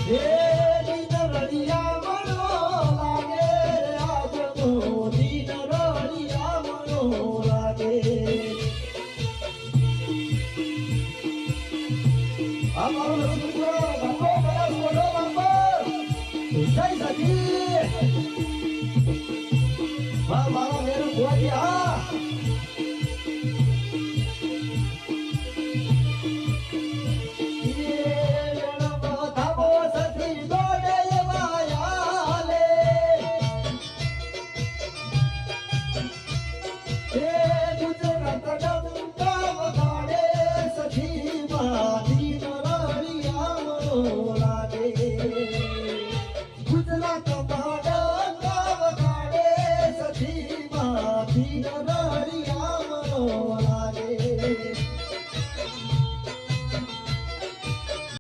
હે દિન રડિયા મનો લાગે આજનો દિન રડિયા મનો લાગે અમારો છોકરો બાપો બડા બોલો બાપો જય સતી